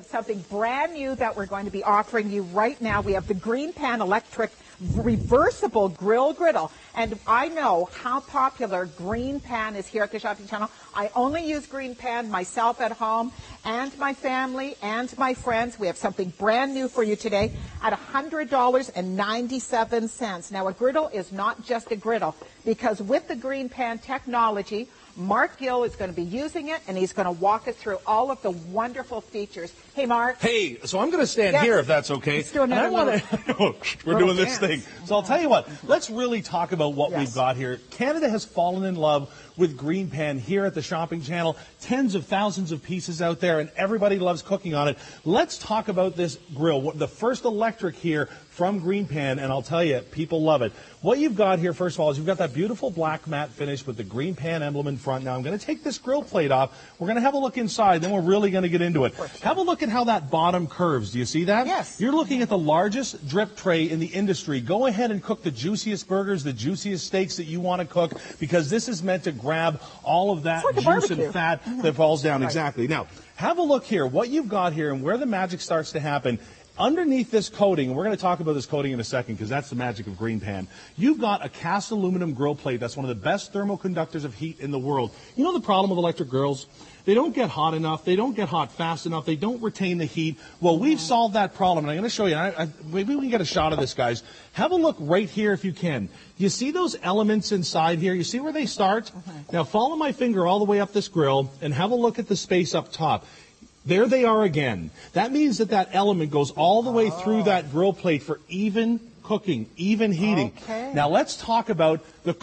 have something brand new that we're going to be offering you right now. We have the GreenPan Electric Reversible Griddle. And I know how popular GreenPan is here at the Shopping Channel. I only use GreenPan myself at home and my family and my friends. We have something brand new for you today at $100.97. Now, a griddle is not just a griddle, because with the GreenPan technology, Mark Gill is going to be using it, and he's going to walk us through all of the wonderful features. Hey, Mark. Hey, so I'm going to stand here if that's okay. Let's do another we're doing this thing. So I'll tell you what, let's really talk about what we've got here. Canada has fallen in love with GreenPan here at the Shopping Channel. Tens of thousands of pieces out there, and everybody loves cooking on it. Let's talk about this grill, the first electric here from GreenPan, and I'll tell you, people love it. What you've got here, first of all, is you've got that beautiful black matte finish with the GreenPan emblem in front. Now, I'm going to take this grill plate off. We're going to have a look inside, then we're really going to get into it. Have a look at how that bottom curves. Do you see that? Yes. You're looking at the largest drip tray in the industry. Go ahead and cook the juiciest burgers, the juiciest steaks that you want to cook, because this is meant to grab all of that juice and fat that falls down. Exactly. Now, have a look here. What you've got here and where the magic starts to happen. Underneath this coating, and we're going to talk about this coating in a second because that's the magic of GreenPan, you've got a cast aluminum grill plate that's one of the best thermal conductors of heat in the world. You know the problem with electric grills? They don't get hot enough. They don't get hot fast enough. They don't retain the heat. Well, we've solved that problem, and I'm going to show you. Maybe we can get a shot of this, guys. Have a look right here if you can. You see those elements inside here? You see where they start? Now, follow my finger all the way up this grill and have a look at the space up top. There they are again. That means that that element goes all the way through that grill plate for even cooking, even heating. Okay. Now let's talk about the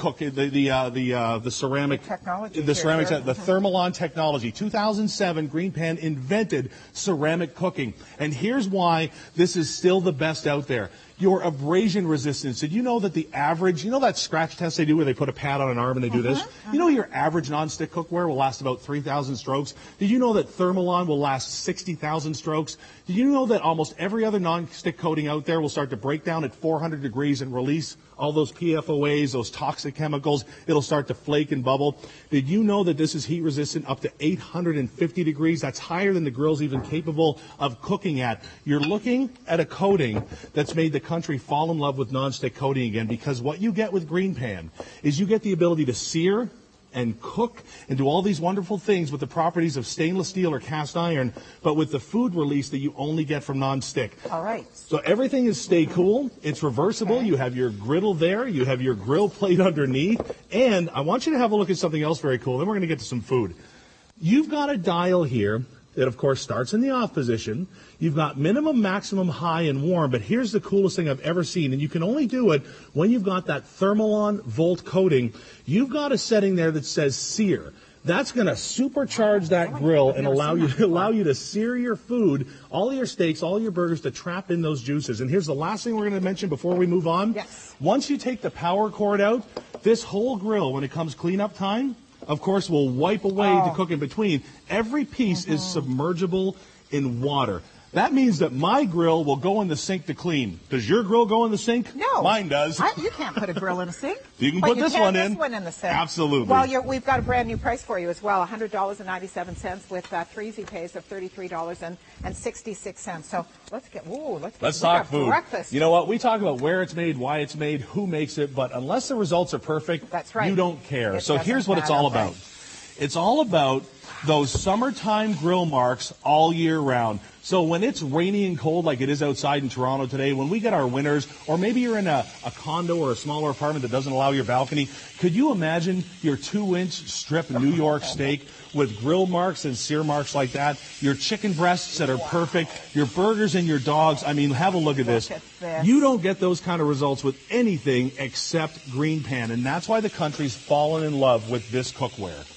ceramic technology. The Thermolon technology. 2007, GreenPan invented ceramic cooking, and here's why this is still the best out there. Your abrasion resistance. Did you know that the average, you know that scratch test they do where they put a pad on an arm and they do this? You know your average nonstick cookware will last about 3,000 strokes? Did you know that Thermolon will last 60,000 strokes? Did you know that almost every other nonstick coating out there will start to break down at 400 degrees and release all those PFOAs, those toxic chemicals? It'll start to flake and bubble. Did you know that this is heat resistant up to 850 degrees? That's higher than the grill's even capable of cooking at. You're looking at a coating that's made the country fall in love with nonstick coating again, because what you get with GreenPan is you get the ability to sear and cook and do all these wonderful things with the properties of stainless steel or cast iron, but with the food release that you only get from nonstick. All right. So everything is stay cool. It's reversible. Okay. You have your griddle there. You have your grill plate underneath. And I want you to have a look at something else very cool. Then we're going to get to some food. You've got a dial here that, of course, starts in the off position. You've got minimum, maximum, high, and warm, but here's the coolest thing I've ever seen, and you can only do it when you've got that Thermolon Volt coating. You've got a setting there that says sear. That's going to supercharge that grill and allow you to sear your food, all your steaks, all your burgers, to trap in those juices. And here's the last thing we're going to mention before we move on. Yes. Once you take the power cord out, this whole grill, when it comes cleanup time, of course, will wipe away to cook in between. Every piece is submergible in water. That means that my grill will go in the sink to clean. Does your grill go in the sink? No. Mine does. You can't put a grill in a sink. You can put this one in. This one in the sink. Absolutely. Well, we've got a brand new price for you as well, $100.97 with 3 easy pays of $33.66. So let's talk food. Breakfast. You know what? We talk about where it's made, why it's made, who makes it, but unless the results are perfect, that's right, you don't care. So here's what it's all about. It's all about those summertime grill marks all year round. So when it's rainy and cold like it is outside in Toronto today, when we get our winters, or maybe you're in a condo or a smaller apartment that doesn't allow your balcony, could you imagine your 2-inch strip New York steak with grill marks and sear marks like that? Your chicken breasts that are perfect, your burgers and your dogs. I mean, have a look at this. You don't get those kind of results with anything except GreenPan, and that's why the country's fallen in love with this cookware.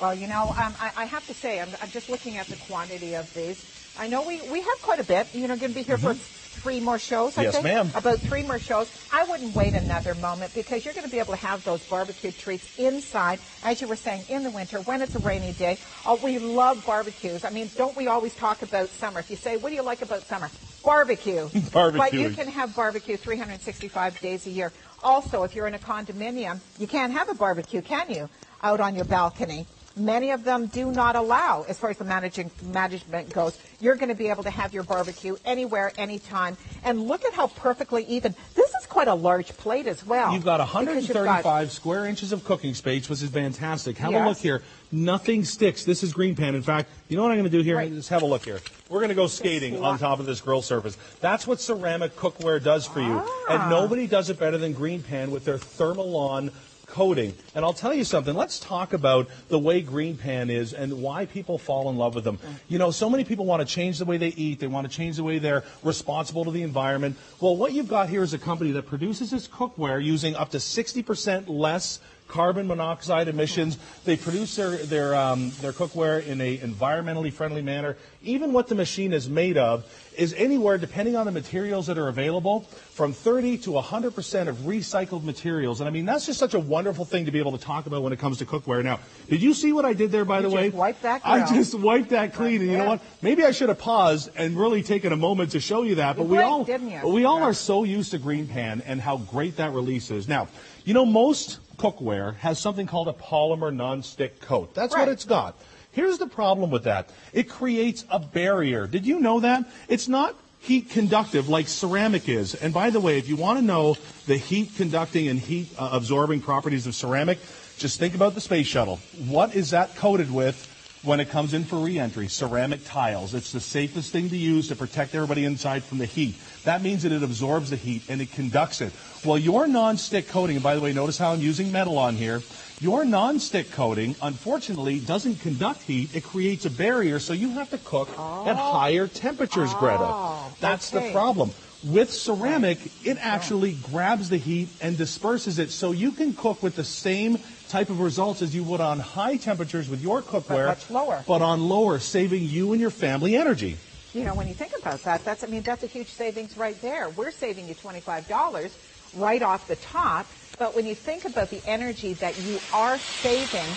Well, you know, I have to say, I'm just looking at the quantity of these. I know we have quite a bit. You're going to be here for 3 more shows, I think? Yes, ma'am. About 3 more shows. I wouldn't wait another moment, because you're going to be able to have those barbecue treats inside, as you were saying, in the winter, when it's a rainy day. Oh, we love barbecues. I mean, don't we always talk about summer? If you say, what do you like about summer? Barbecue. But you can have barbecue 365 days a year. Also, if you're in a condominium, you can't have a barbecue, can you? Out on your balcony. Many of them do not allow, as far as the management goes. You're going to be able to have your barbecue anywhere, anytime. And look at how perfectly even. This is quite a large plate as well. You've got 135 square inches of cooking space, which is fantastic. Have a look here. Nothing sticks. This is GreenPan. In fact, you know what I'm going to do here? Right. Just have a look here. We're going to go skating on top of this grill surface. That's what ceramic cookware does for you. And nobody does it better than GreenPan with their Thermolon coating. And I'll tell you something, let's talk about the way GreenPan is and why people fall in love with them. You know, so many people want to change the way they eat, they want to change the way they're responsible to the environment. Well, what you've got here is a company that produces this cookware using up to 60% less carbon monoxide emissions. They produce their cookware in a environmentally friendly manner. Even what the machine is made of is anywhere, depending on the materials that are available, from 30 to 100% of recycled materials. And I mean, that's just such a wonderful thing to be able to talk about when it comes to cookware. Now, did you see what I did there, by the way? Just wiped that grill. I just wiped that clean. And you know what? Maybe I should have paused and really taken a moment to show you that. But we all are so used to GreenPan and how great that release is. Now, you know, most cookware has something called a polymer non-stick coat. That's what it's got. Here's the problem with that. It creates a barrier. Did you know that? It's not heat conductive like ceramic is. And by the way, if you want to know the heat conducting and heat absorbing properties of ceramic, just think about the space shuttle. What is that coated with when it comes in for re-entry? Ceramic tiles. It's the safest thing to use to protect everybody inside from the heat. That means that it absorbs the heat and it conducts it. Well, your non-stick coating, and by the way, notice how I'm using metal on here. Your non-stick coating, unfortunately, doesn't conduct heat. It creates a barrier, so you have to cook at higher temperatures, Greta. That's the problem. With ceramic, it actually grabs the heat and disperses it, so you can cook with the same type of results as you would on high temperatures with your cookware, much lower. But on lower, saving you and your family energy. You know, when you think about that, that's a huge savings right there. We're saving you $25 right off the top. But when you think about the energy that you are saving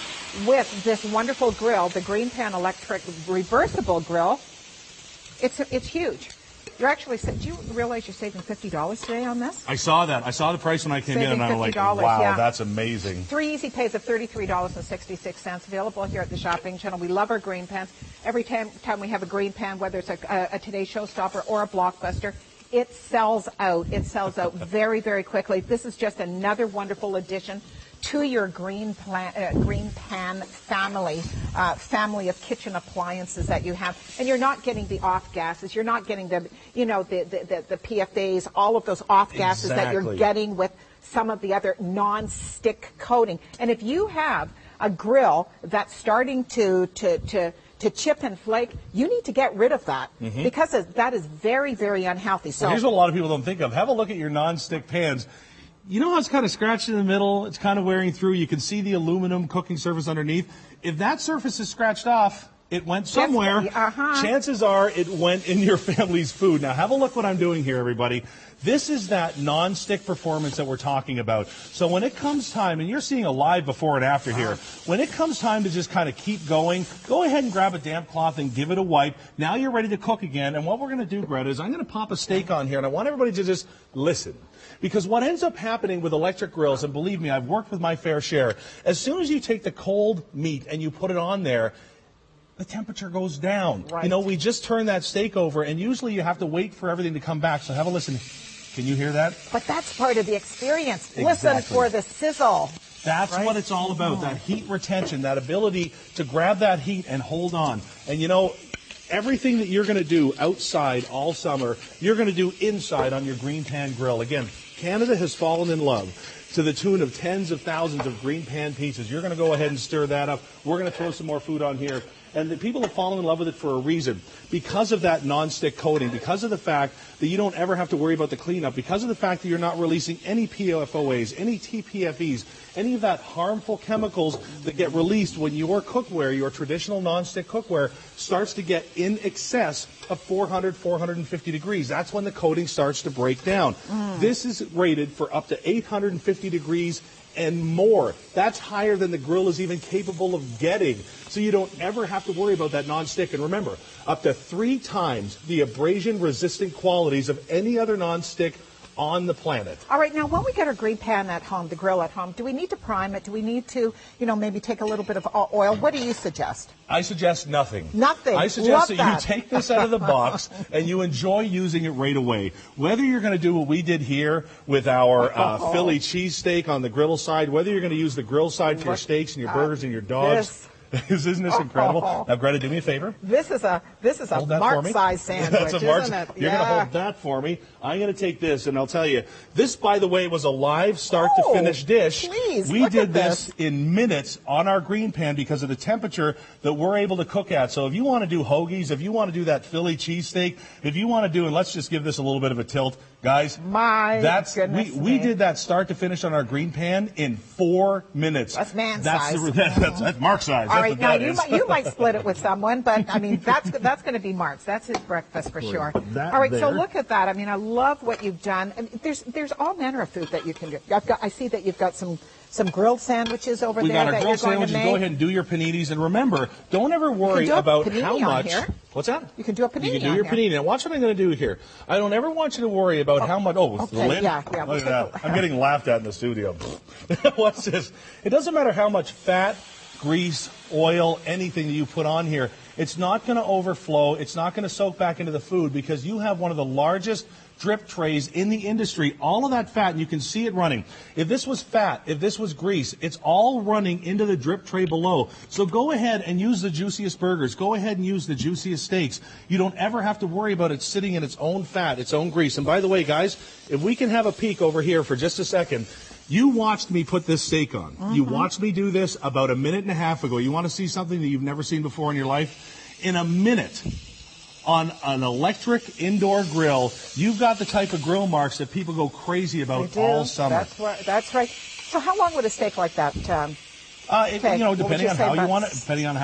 with this wonderful grill, the GreenPan Electric Reversible Grill, it's huge. You're actually, do you realize you're saving $50 today on this? I saw that. I saw the price when I came in, and I'm like, wow, that's amazing. 3 easy pays of $33.66, available here at the shopping channel. We love our green pans. Every time we have a green pan, whether it's a Today Showstopper or a Blockbuster, it sells out. It sells out very, very quickly. This is just another wonderful addition to your GreenPan family of kitchen appliances that you have. And you're not getting the off gases. You're not getting the PFAs, all of those off gases that you're getting with some of the other non-stick coating. And if you have a grill that's starting to chip and flake, you need to get rid of that because that is very, very unhealthy. So here's what a lot of people don't think of. Have a look at your non-stick pans. You know how it's kind of scratched in the middle? It's kind of wearing through. You can see the aluminum cooking surface underneath. If that surface is scratched off, it went somewhere. Chances are it went in your family's food. Now, have a look what I'm doing here, everybody. This is that non-stick performance that we're talking about. So when it comes time, and you're seeing a live before and after here, when it comes time to just kind of keep going, go ahead and grab a damp cloth and give it a wipe. Now you're ready to cook again. And what we're going to do, Greta, is I'm going to pop a steak on here, and I want everybody to just listen. Because what ends up happening with electric grills, and believe me, I've worked with my fair share, as soon as you take the cold meat and you put it on there, the temperature goes down. You know, we just turned that steak over, and usually you have to wait for everything to come back. So have a listen. Can you hear that? But that's part of the experience. Listen for the sizzle. That's what it's all about, that heat retention, that ability to grab that heat and hold on. And you know, everything that you're going to do outside all summer, you're going to do inside on your GreenPan grill. Again, Canada has fallen in love to the tune of tens of thousands of GreenPan pieces. You're going to go ahead and stir that up. We're going to throw some more food on here. And the people have fallen in love with it for a reason. Because of that non-stick coating, because of the fact that you don't ever have to worry about the cleanup, because of the fact that you're not releasing any PFOAs, any TPFEs, any of that harmful chemicals that get released when your cookware, your traditional non-stick cookware, starts to get in excess of 400, 450 degrees. That's when the coating starts to break down. This is rated for up to 850 degrees and more. That's higher than the grill is even capable of getting. So you don't ever have to worry about that non-stick. And remember, up to 3 times the abrasion-resistant qualities of any other non-stick on the planet. All right, now when we get our green pan at home, the grill at home, do we need to prime it? Do we need to, maybe take a little bit of oil? What do you suggest? I suggest nothing. Nothing. I suggest Love that you take this out of the box and you enjoy using it right away. Whether you're going to do what we did here with our Philly cheesesteak on the griddle side, whether you're going to use the grill side for your steaks and your burgers and your dogs. Isn't this incredible? Now, Greta, do me a favor. This is a Mark-size sandwich, That's a Mark. isn't it? You're going to hold that for me. I'm going to take this, and I'll tell you, this, by the way, was a live start-to-finish dish. Please, we did this in minutes on our green pan because of the temperature that we're able to cook at. So if you want to do hoagies, if you want to do that Philly cheesesteak, if you want to do, and let's just give this a little bit of a tilt, guys. We did that start to finish on our green pan in 4 minutes. That's man size. That's Mark size. All right, now you might split it with someone, but I mean that's going to be Mark's. That's his breakfast for sure. All right, so look at that. I mean, I love what you've done. I mean, there's all manner of food that you can do. I see that you've got some grilled sandwiches over there. We got our that grilled you're going sandwiches. to make. Go ahead and do your paninis, and remember, don't ever worry about how much. What's that? You can do a panini. You can do your panini. Now watch what I'm going to do here. I don't ever want you to worry about how much. Oh, okay, Lynn? yeah. Look at that. I'm getting laughed at in the studio. What's this? It doesn't matter how much fat, grease, oil, anything that you put on here. It's not going to overflow. It's not going to soak back into the food because you have one of the largest drip trays in the industry. All of that fat, and you can see it running. If this was fat, if this was grease, it's all running into the drip tray below. So go ahead and use the juiciest burgers. Go ahead and use the juiciest steaks. You don't ever have to worry about it sitting in its own fat, its own grease. And by the way, guys, if we can have a peek over here for just a second, you watched me put this steak on. You watched me do this about a minute and a half ago. You want to see something that you've never seen before in your life? In a minute, on an electric indoor grill, you've got the type of grill marks that people go crazy about all summer. That's right. So how long would a steak like that take? Depending on how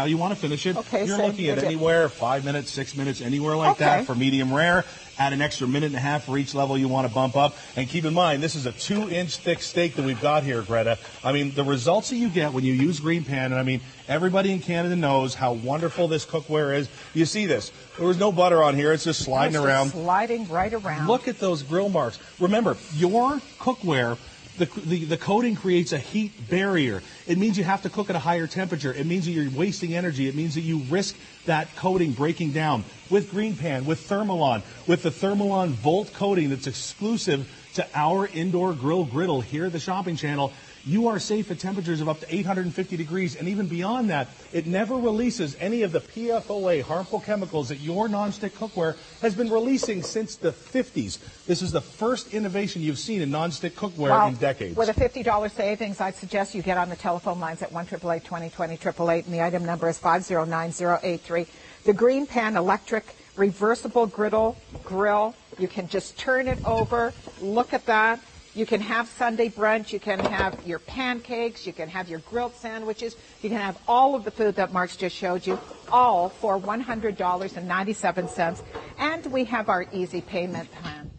you want to finish it, you're looking at anywhere 5 minutes, 6 minutes, anywhere like that for medium rare. Add an extra minute and a half for each level you want to bump up. And keep in mind, this is a 2-inch thick steak that we've got here, Greta. I mean, the results that you get when you use GreenPan, and I mean, everybody in Canada knows how wonderful this cookware is. You see this. There was no butter on here. It's just sliding around. Sliding right around. Look at those grill marks. Remember, your cookware, the coating creates a heat barrier. It means you have to cook at a higher temperature. It means that you're wasting energy. It means that you risk that coating breaking down. With GreenPan, with Thermolon, with the Thermolon Volt coating that's exclusive to our indoor griddle here at the Shopping Channel, you are safe at temperatures of up to 850 degrees, and even beyond that, it never releases any of the PFOA, harmful chemicals that your nonstick cookware has been releasing since the 50s. This is the first innovation you've seen in nonstick cookware in decades. With a $50 savings, I'd suggest you get on the telephone lines at 1-888-2020-888, and the item number is 509083. The GreenPan electric reversible grill. You can just turn it over. Look at that. You can have Sunday brunch, you can have your pancakes, you can have your grilled sandwiches, you can have all of the food that Mark's just showed you, all for $100.97. And we have our easy payment plan.